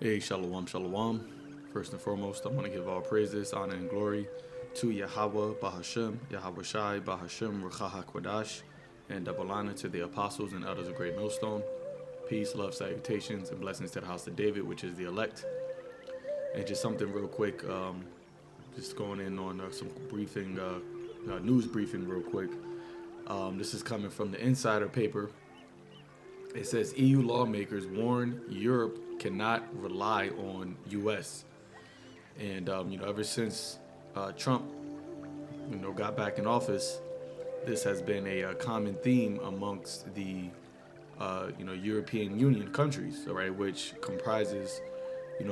Hey, shalom, shalom. First and foremost, I want to give all praises, honor, and glory to Yahawah, Bahashem, YAHAWASHI, Bahashem, Ruach HaKodash, and double honor to the apostles and elders of Great Millstone. Peace, love, salutations, and blessings to the house of David, which is the elect. And just something real quick, just going in on some briefing, news briefing real quick. This is coming from the Insider paper. It says EU lawmakers warn Europe cannot rely on U.S. And ever since Trump, got back in office, this has been a common theme amongst the European Union countries, all right, which comprises,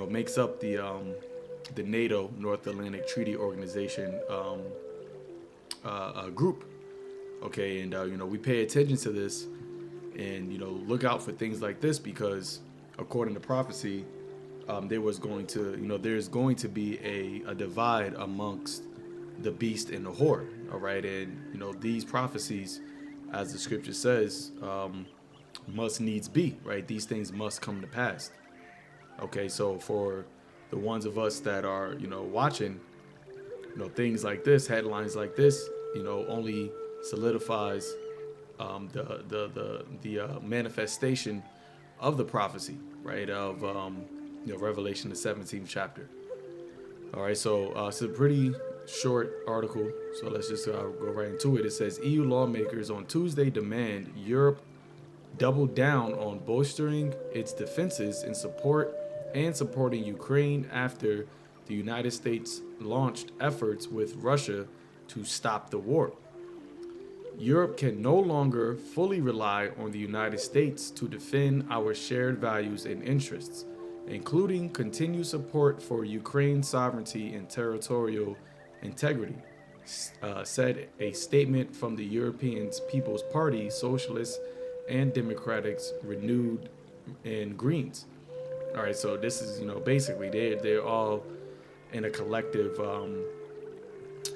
makes up the NATO North Atlantic Treaty Organization group. Okay, and we pay attention to this. And look out for things like this because, according to prophecy, there's going to be a divide amongst the beast and the whore. All right, and these prophecies, as the scripture says, must needs be. Right, these things must come to pass. Okay, so for the ones of us that are watching, things like this, headlines like this, only solidifies the manifestation of the prophecy, right, of Revelation, the 17th chapter. All right, so it's a pretty short article, so let's just go right into it. It says EU lawmakers on Tuesday demand Europe double down on bolstering its defenses in supporting Ukraine after the United States launched efforts with Russia to stop the war. Europe can no longer fully rely on the United States to defend our shared values and interests, including continued support for Ukraine's sovereignty and territorial integrity, said a statement from the European People's Party, Socialists and Democrats, Renewed, and Greens. All right, so this is, basically they're all in a collective,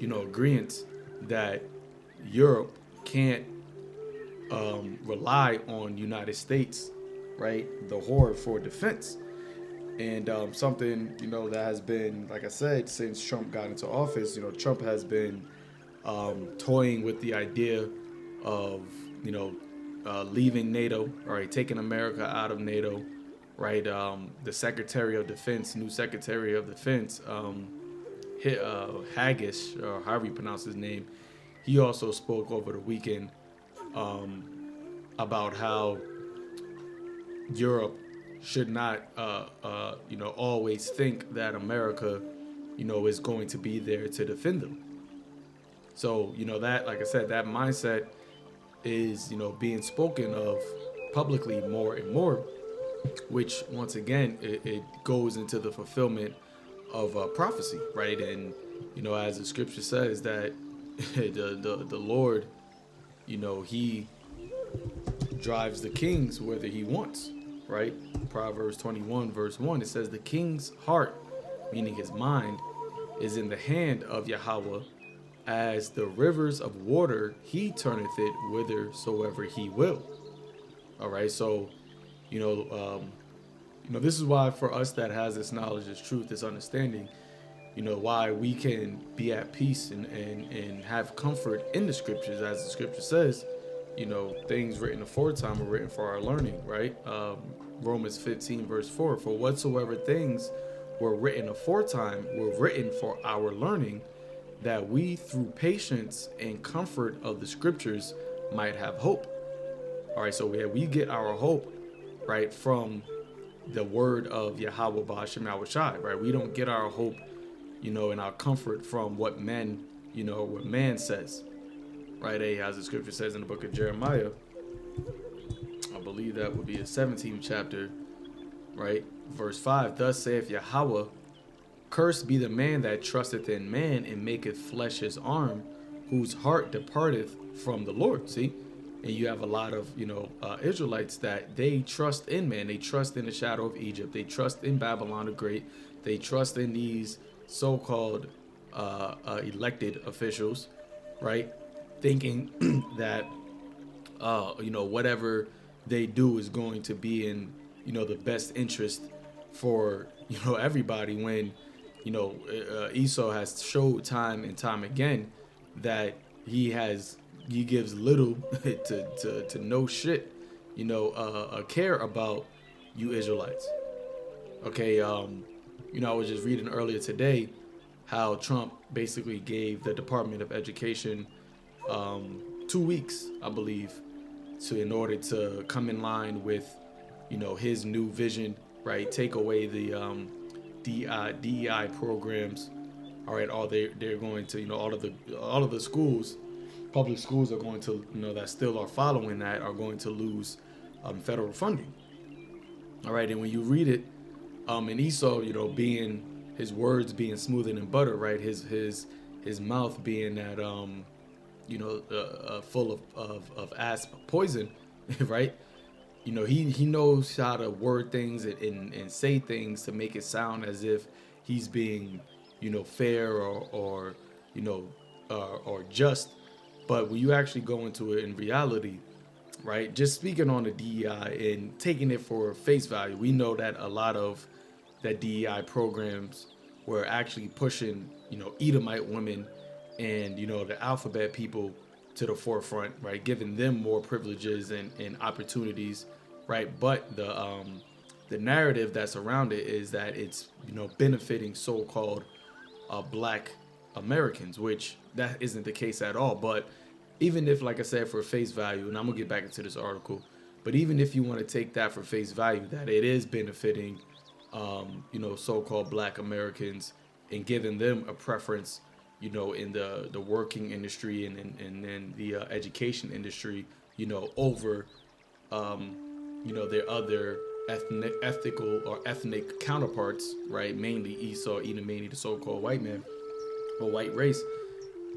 agreement that Europe can't rely on United States, right, the whore, for defense. And something that has been, like I said, since Trump got into office, Trump has been toying with the idea of leaving NATO, all right, taking America out of NATO, right. The Secretary of Defense, new Secretary of Defense, Haggish, or however you pronounce his name, he also spoke over the weekend about how Europe should not, always think that America, is going to be there to defend them. So, that, like I said, that mindset is, being spoken of publicly more and more, which once again, it goes into the fulfillment of prophecy, right? And, as the scripture says that the Lord, he drives the kings whether he wants, right? Proverbs 21 verse 1, it says the king's heart, meaning his mind, is in the hand of Yahweh. As the rivers of water, he turneth it whithersoever he will. All right, so this is why for us that has this knowledge, this truth, this understanding, why we can be at peace and have comfort in the scriptures, as the scripture says, things written aforetime are written for our learning, right? Romans 15 verse 4, for whatsoever things were written aforetime were written for our learning, that we through patience and comfort of the scriptures might have hope. All right, so we get our hope, right, from the word of Yahawah Ba'ashem Yahawashi, right? We don't get our hope, and our comfort from what men, what man says, right? As the scripture says in the book of Jeremiah, I believe that would be the 17th chapter, right? Verse 5, thus saith Yahweh, cursed be the man that trusteth in man and maketh flesh his arm, whose heart departeth from the Lord. See? And you have a lot of, Israelites that they trust in man. They trust in the shadow of Egypt. They trust in Babylon the Great. They trust in these so-called elected officials, right? Thinking that, whatever they do is going to be in, the best interest for, everybody, when, Esau has showed time and time again that he gives little to no shit, care about you Israelites. Okay, I was just reading earlier today how Trump basically gave the Department of Education 2 weeks, I believe, in order to come in line with, his new vision, right? Take away the DEI programs. All right, they're going to, all of the schools, public schools are going to, that still are following that, are going to lose federal funding. All right, and when you read it, and Esau, being his words being smoother than butter, right? His mouth being that full of asp poison, right? He knows how to word things and say things to make it sound as if he's being, fair or just. But when you actually go into it in reality, right? Just speaking on the DEI and taking it for face value, we know that a lot of that DEI programs were actually pushing, Edomite women and, the alphabet people to the forefront, right? Giving them more privileges and opportunities, right? But the narrative that's around it is that it's, benefiting so-called black Americans, which that isn't the case at all. But even if, like I said, for face value, and I'm gonna get back into this article, but even if you want to take that for face value, that it is benefiting, so-called black Americans and giving them a preference, in the working industry and in the education industry, over, their other ethical or ethnic counterparts, right? Mainly Esau, mainly the so-called white man or white race.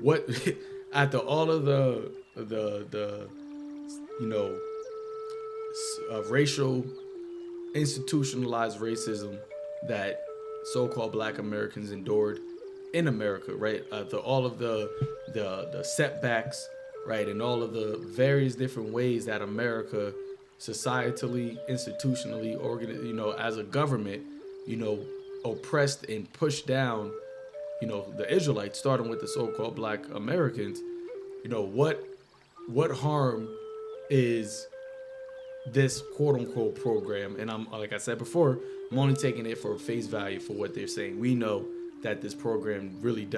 What after all of the racial institutionalized racism that so-called black Americans endured in America, right? After all of the setbacks, right, and all of the various different ways that America societally, institutionally, as a government, oppressed and pushed down, the Israelites, starting with the so-called black Americans. What harm is this quote unquote program? And I'm, like I said before, I'm only taking it for face value for what they're saying. We know that this program really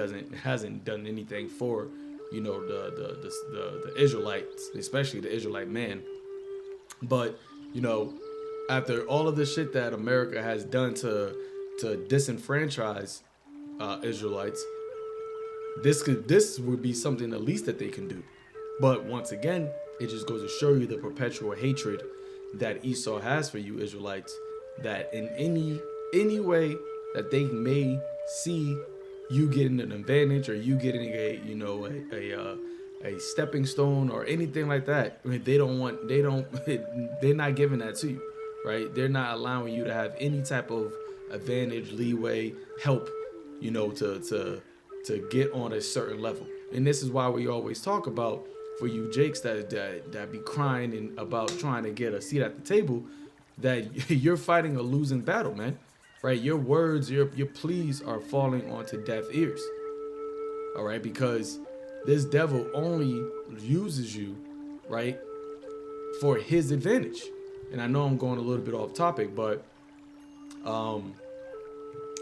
hasn't done anything for, the Israelites, especially the Israelite man. But, after all of the shit that America has done to disenfranchise Israelites, this would be something the least that they can do. But once again, it just goes to show you the perpetual hatred that Esau has for you Israelites, that in any way that they may see you getting an advantage or you getting a stepping stone or anything like that, I mean, they're not giving that to you, right? They're not allowing you to have any type of advantage, leeway, help, to get on a certain level. And this is why we always talk about, for you Jakes that be crying and about trying to get a seat at the table, that you're fighting a losing battle, man. Right? Your words, your pleas are falling onto deaf ears. All right? Because this devil only uses you, right, for his advantage. And I know I'm going a little bit off topic, but I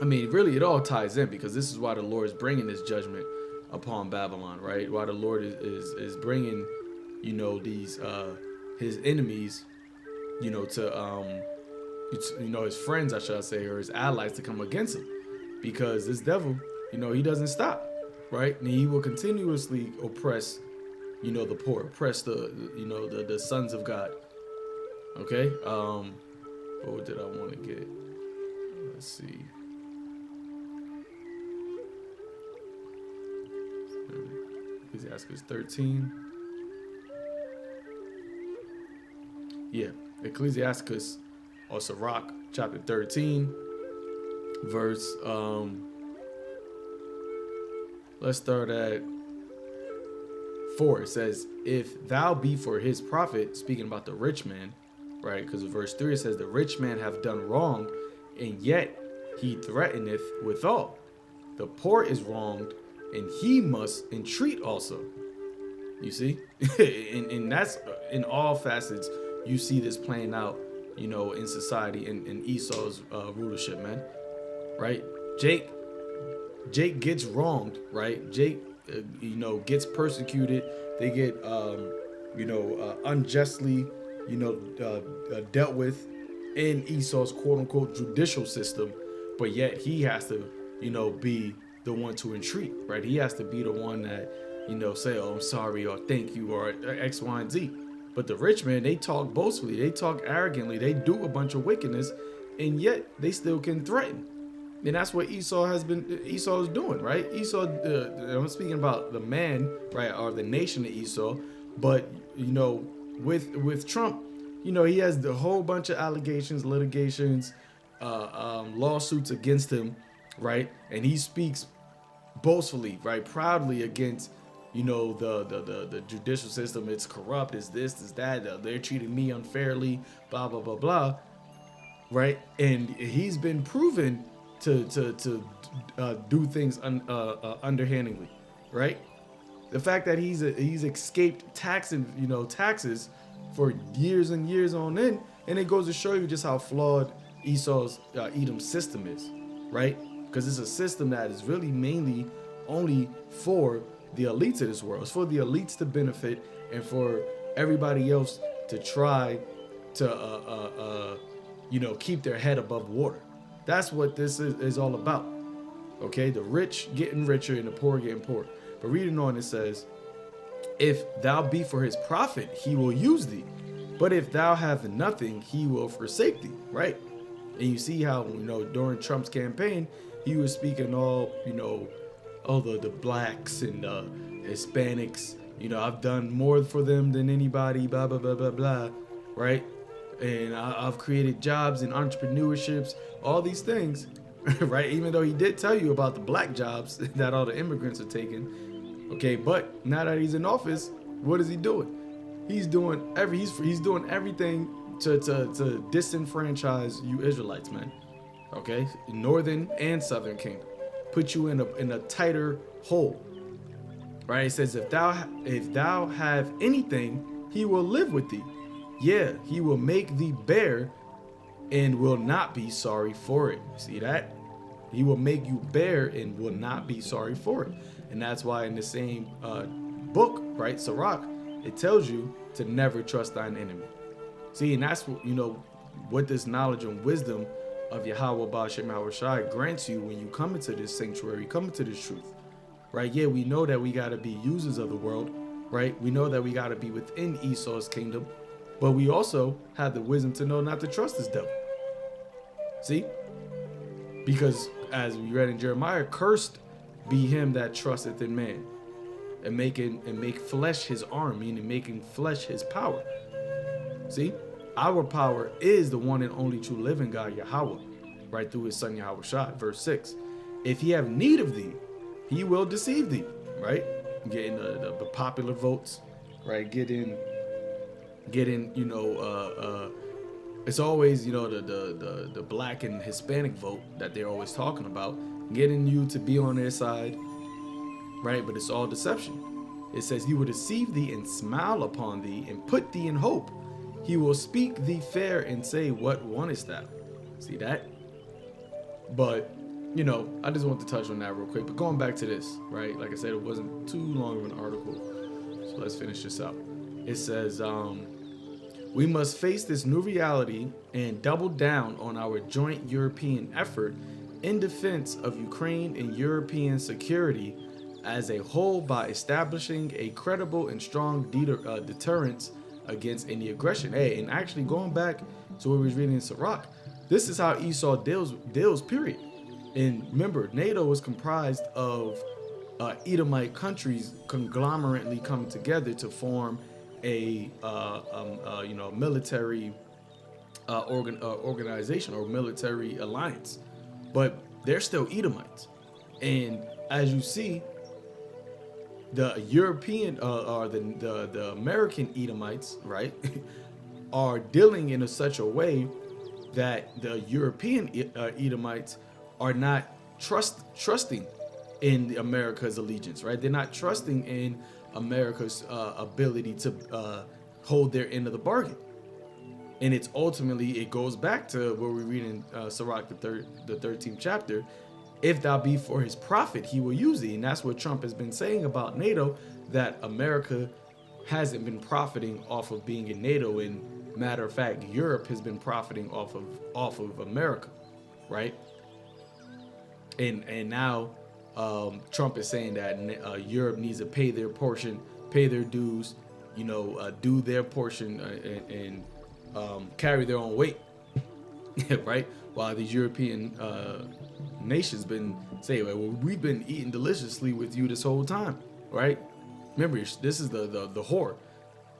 mean, really, it all ties in, because this is why the Lord is bringing this judgment upon Babylon, right? Why the Lord is bringing, these his enemies, to his friends, I should say, or his allies, to come against him, because this devil, he doesn't stop, right? And he will continuously oppress, the poor, oppress the sons of God. Okay. What did I want to get? Let's see. Ecclesiastes 13. Yeah, Ecclesiastes or Sirach, chapter 13, verse, let's start at 4. It says, if thou be for his profit, speaking about the rich man, right? Because in verse 3 it says, the rich man hath done wrong and yet he threateneth withal. The poor is wronged, and he must entreat also. You see, and that's in all facets. You see this playing out, in society, in Esau's rulership, man. Right? Jake gets wronged, right? Jake, gets persecuted. They get, unjustly, dealt with in Esau's quote unquote judicial system, but yet he has to, be the one to entreat, right? He has to be the one that, say, oh, I'm sorry, or thank you, or X, Y, and Z. But the rich man, they talk boastfully, they talk arrogantly, they do a bunch of wickedness, and yet they still can threaten. And that's what Esau is doing, right? Esau, I'm speaking about the man, right, or the nation of Esau, but, with Trump, he has the whole bunch of allegations, litigations, lawsuits against him, right? And he speaks boastfully, right, proudly against, the judicial system. It's corrupt, it's this, it's that, they're treating me unfairly, blah, blah, blah, blah, right? And he's been proven to do things underhandedly, right? The fact that he's escaped taxes for years and years on end, and it goes to show you just how flawed Esau's Edom system is, right? Because it's a system that is really mainly only for the elites of this world. It's for the elites to benefit and for everybody else to try to keep their head above water. That's what this is all about. Okay, the rich getting richer and the poor getting poorer. But reading on, it says, if thou be for his profit, he will use thee. But if thou have nothing, he will forsake thee, right? And you see how, during Trump's campaign, he was speaking all the blacks and Hispanics, I've done more for them than anybody, blah, blah, blah, blah, blah, right? And I've created jobs and entrepreneurships, all these things, right? Even though he did tell you about the black jobs that all the immigrants are taking, okay? But now that he's in office, what is he doing? He's doing everything to disenfranchise you Israelites, man. Okay, northern and southern kingdom, put you in a tighter hole, right? It says, if thou have anything, he will live with thee. Yeah, he will make thee bear and will not be sorry for it. See that? He will make you bear and will not be sorry for it. And that's why in the same book, right, Sirach, it tells you to never trust thine enemy. See, and that's what, what this knowledge and wisdom of Yahawah Ba'ashem YAHAWASHI grants you when you come into this sanctuary, come into this truth, right? Yeah, we know that we got to be users of the world, right? We know that we got to be within Esau's kingdom, but we also have the wisdom to know not to trust this devil. See? Because as we read in Jeremiah, cursed be him that trusteth in man, and make flesh his arm, meaning making flesh his power. See? Our power is the one and only true living God, Yahawah, right, through his son YAHAWASHI. Verse 6. If he have need of thee, he will deceive thee, right? Getting the popular votes, right? Getting it's always, the black and Hispanic vote that they're always talking about, getting you to be on their side, right? But it's all deception. It says he will deceive thee and smile upon thee and put thee in hope. He will speak thee fair and say, what wantest thou? See that? But, I just want to touch on that real quick. But going back to this, right? Like I said, it wasn't too long of an article. So let's finish this out. It says, we must face this new reality and double down on our joint European effort in defense of Ukraine and European security as a whole by establishing a credible and strong deterrence against any aggression. Hey, and actually going back to what we was reading in Sirach, this is how Esau deals, period. And remember, NATO was comprised of Edomite countries conglomerately coming together to form a military organization or military alliance, but they're still Edomites. And as you see, the European or the American Edomites, right, are dealing in such a way that the European Edomites are not trusting in America's allegiance, right? They're not trusting in America's ability to hold their end of the bargain. And it's ultimately, it goes back to what we read in Sirach, the 13th chapter. If thou be for his profit, he will use thee. And that's what Trump has been saying about NATO, that America hasn't been profiting off of being in NATO. And matter of fact, Europe has been profiting off of America, right? And now Trump is saying that Europe needs to pay their portion, pay their dues, do their portion and carry their own weight, right? While these European nations been saying, well, we've been eating deliciously with you this whole time, right? Remember, this is the whore.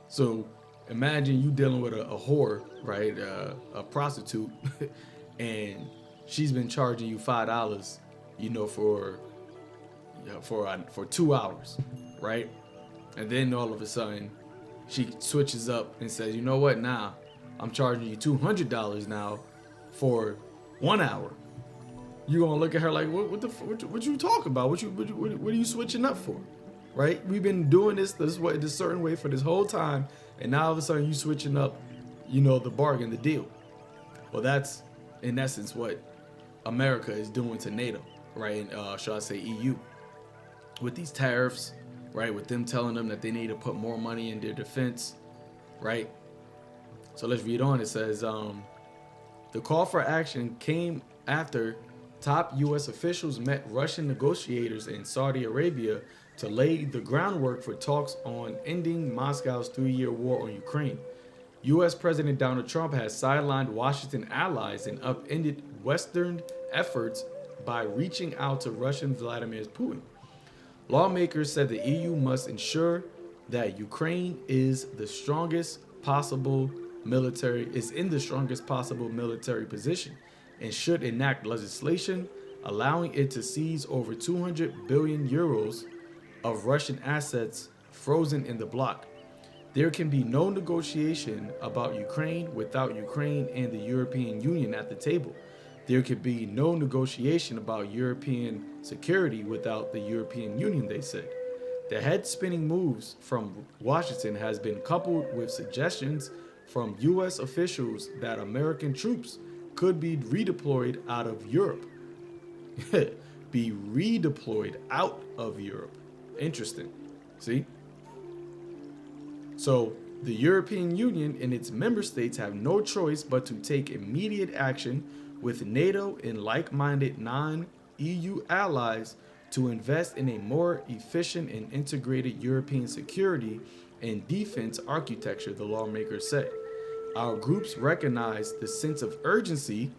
So imagine you dealing with a whore, right? A prostitute, and she's been charging you $5, for 2 hours, right? And then all of a sudden, she switches up and says, you know what? Now I'm charging you $200 now for 1 hour. You're gonna look at her like, what you talking about? What are you switching up for? Right? We've been doing this way, this certain way for this whole time, and now all of a sudden you switching up, the bargain, the deal. Well, that's in essence what America is doing to NATO, right? And shall I say EU, with these tariffs, right? With them telling them that they need to put more money in their defense, right? So let's read on. It says, the call for action came after top U.S. officials met Russian negotiators in Saudi Arabia to lay the groundwork for talks on ending Moscow's 3-year war on Ukraine. U.S. President Donald Trump has sidelined Washington allies and upended Western efforts by reaching out to Russian Vladimir Putin. Lawmakers said the EU must ensure that Ukraine is in the strongest possible military position and should enact legislation allowing it to seize over 200 billion euros of Russian assets frozen in the bloc. There can be no negotiation about Ukraine without Ukraine and the European Union at the table. There could be no negotiation about European security without the European Union, they said. The head-spinning moves from Washington has been coupled with suggestions from U.S. officials that American troops could be redeployed out of Europe. Be redeployed out of Europe. Interesting. See? So the European Union and its member states have no choice but to take immediate action with NATO and like-minded non-EU allies to invest in a more efficient and integrated European security and defense architecture, the lawmakers said. Our groups recognize the sense of urgency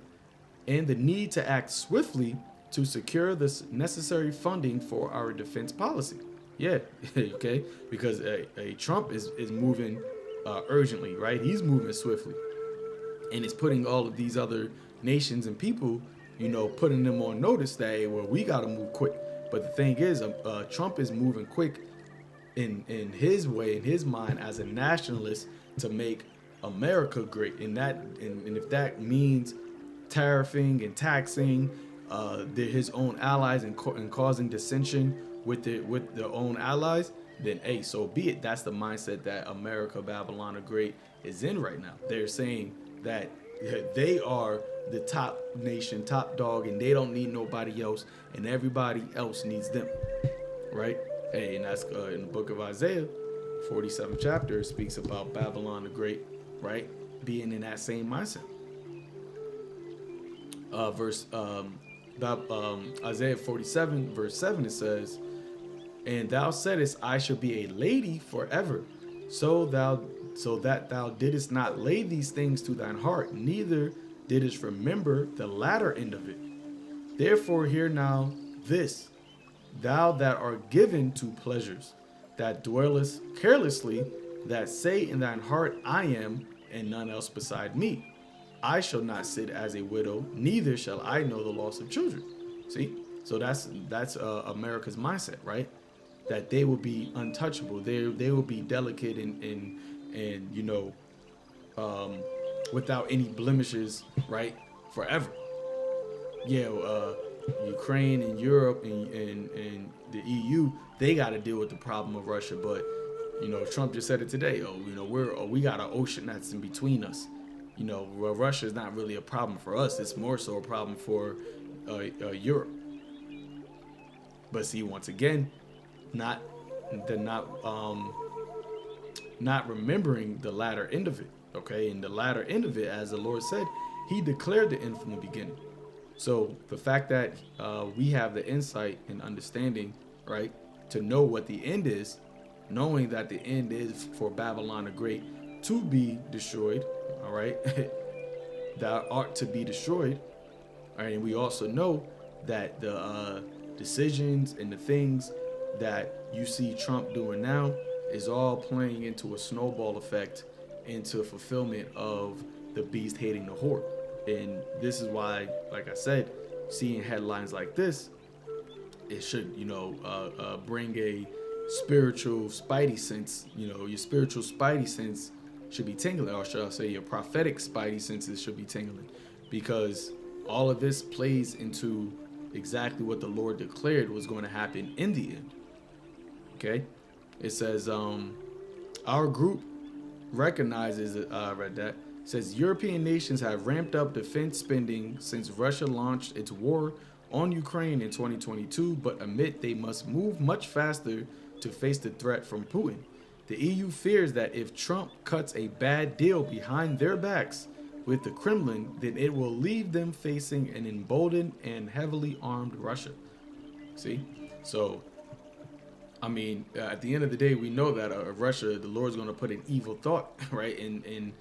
and the need to act swiftly to secure the necessary funding for our defense policy. Yeah, okay, because Trump is moving urgently, right? He's moving swiftly, and it's putting all of these other nations and people, putting them on notice that, hey, well, we got to move quick. But the thing is, Trump is moving quick in his way, in his mind, as a nationalist to make America great. And if that means tariffing and taxing his own allies and causing dissension with their own allies, then hey, so be it. That's the mindset that America, Babylon the Great is in right now. They're saying that they are the top nation, top dog, and they don't need nobody else, and everybody else needs them, right? Hey, and that's in the book of Isaiah, 47th chapter, it speaks about Babylon the Great, right, being in that same mindset. Isaiah 47, verse 7, it says, "And thou saidest, I shall be a lady forever, so that thou didst not lay these things to thine heart, neither didst remember the latter end of it. Therefore hear now this, thou that art given to pleasures, that dwellest carelessly, that say in thine heart, I am, and none else beside me. I shall not sit as a widow, neither shall I know the loss of children." See, so that's America's mindset, right? That they will be untouchable. They will be delicate and without any blemishes, right? Forever. Yeah, Ukraine and Europe and the EU, they got to deal with the problem of Russia. But Trump just said it today. We got an ocean that's in between us. Well, Russia is not really a problem for us. It's more so a problem for Europe. But see, once again, not the not remembering the latter end of it. Okay, and the latter end of it, as the Lord said, He declared the end from the beginning. So the fact that we have the insight and understanding, right, to know what the end is, knowing that the end is for Babylon the Great to be destroyed, all right, thou art to be destroyed, all right, and we also know that the decisions and the things that you see Trump doing now is all playing into a snowball effect into fulfillment of the beast hating the whore. And this is why, like I said, seeing headlines like this, it should, bring a spiritual spidey sense. Your spiritual spidey sense should be tingling, or should I say your prophetic spidey senses should be tingling, because all of this plays into exactly what the Lord declared was going to happen in the end. Okay? It says, our group recognizes, I read that, says European nations have ramped up defense spending since Russia launched its war on Ukraine in 2022, but admit they must move much faster to face the threat from Putin. The EU fears that if Trump cuts a bad deal behind their backs with the Kremlin, then it will leave them facing an emboldened and heavily armed Russia. See? So, I mean, at the end of the day, we know that Russia, the Lord's going to put an evil thought, right, in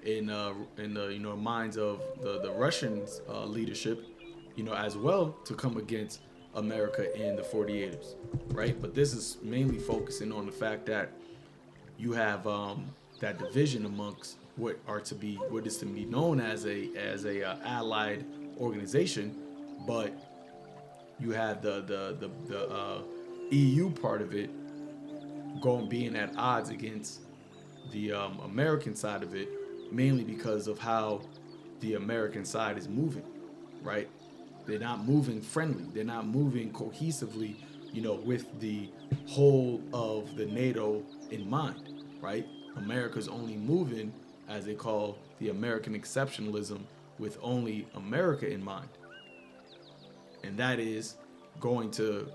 the minds of the Russians leadership, as well, to come against America and the 48ers, right? But this is mainly focusing on the fact that you have that division amongst what is to be known as a allied organization, but you have the EU part of it being at odds against the American side of it, mainly because of how the American side is moving, right? They're not moving friendly. They're not moving cohesively, with the whole of the NATO in mind, right? America's only moving, as they call the American exceptionalism, with only America in mind. And that is going to,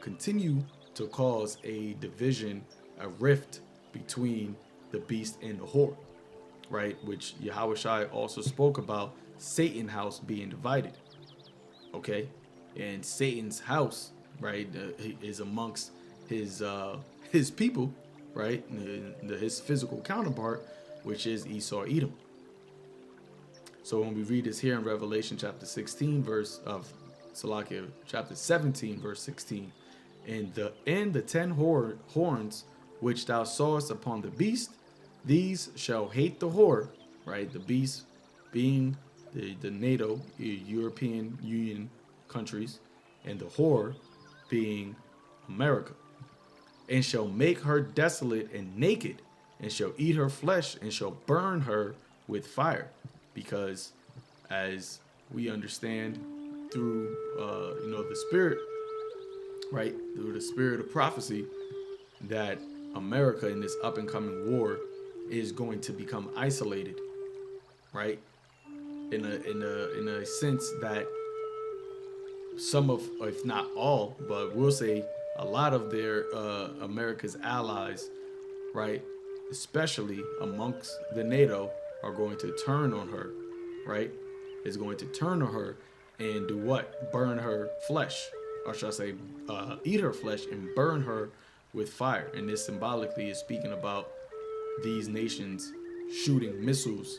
continue to cause a division, a rift between the beast and the whore, right? Which YAHAWASHI also spoke about Satan's house being divided, okay? And Satan's house, right, is amongst his people, right? His physical counterpart, which is Esau, Edom. So when we read this here in Revelation chapter 16, chapter 17, verse 16, and the 10 horns which thou sawest upon the beast, these shall hate the whore, right? The beast being the NATO, European Union countries, and the whore being America, and shall make her desolate and naked, and shall eat her flesh, and shall burn her with fire. Because as we understand through the spirit, right, through the spirit of prophecy, that America in this up and coming war is going to become isolated, right? In a sense that some of, if not all, but we'll say a lot of their America's allies, right, especially amongst the NATO, are going to turn on her, right? Is going to turn on her and do what? Burn her flesh, or should I say, eat her flesh and burn her with fire. And this symbolically is speaking about these nations shooting missiles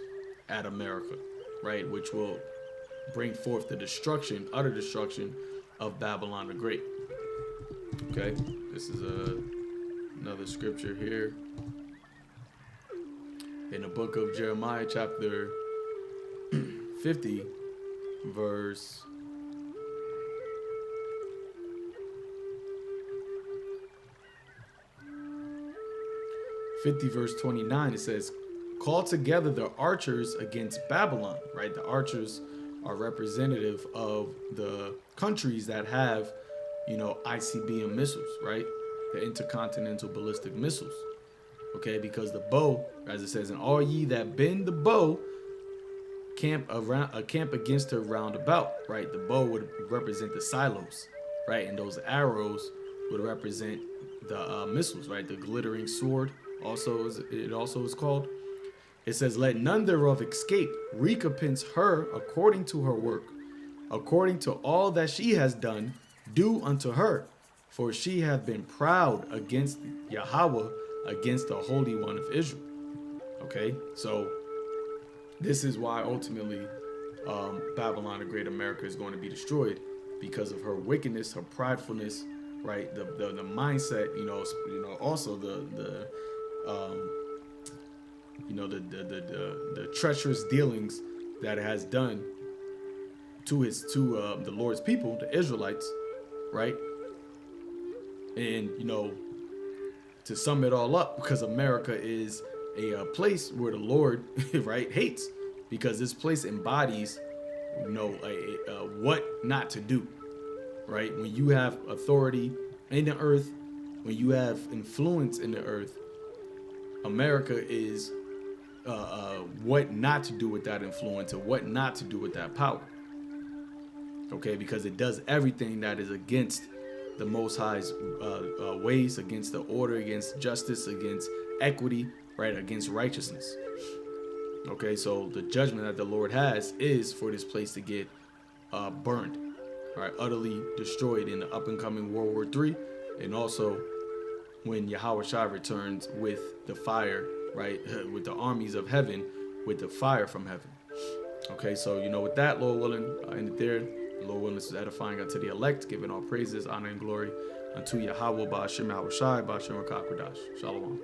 at America, right? Which will bring forth the destruction, utter destruction of Babylon the Great. Okay, this is another scripture here in the book of Jeremiah, chapter 50, verse 29. It says, call together the archers against Babylon, right? The archers are representative of the countries that have, ICBM missiles, right? The intercontinental ballistic missiles. Okay, because the bow, as it says, and all ye that bend the bow camp against her round about, right? The bow would represent the silos, right? And those arrows would represent the missiles, right? The glittering sword also is called. It says, let none thereof escape, recompense her according to her work, according to all that she has done, do unto her, for she hath been proud against Yahweh, against the Holy One of Israel. Okay, so this is why ultimately Babylon, the Great America, is going to be destroyed, because of her wickedness, her pridefulness, right? The mindset, also the treacherous dealings that it has done to the Lord's people, the Israelites, right? And to sum it all up, because America is a place where the Lord, right, hates, because this place embodies, what not to do, right? When you have authority in the earth, when you have influence in the earth, America is what not to do with that influence, or what not to do with that power. Okay, because it does everything that is against the Most High's ways, against the order, against justice, against equity, right, against righteousness. Okay, so the judgment that the Lord has is for this place to get burned, right, utterly destroyed in the up and coming World War III, and also when YAHAWASHI returns with the fire, right, with the armies of heaven, with the fire from heaven. Okay, so with that, Lord willing, end it there. Lord willing, this is edifying unto the elect, giving all praises, honor, and glory unto Yahweh, Ba'ashem Yahawashi, Ba'ashem Rakakwadash. Shalom.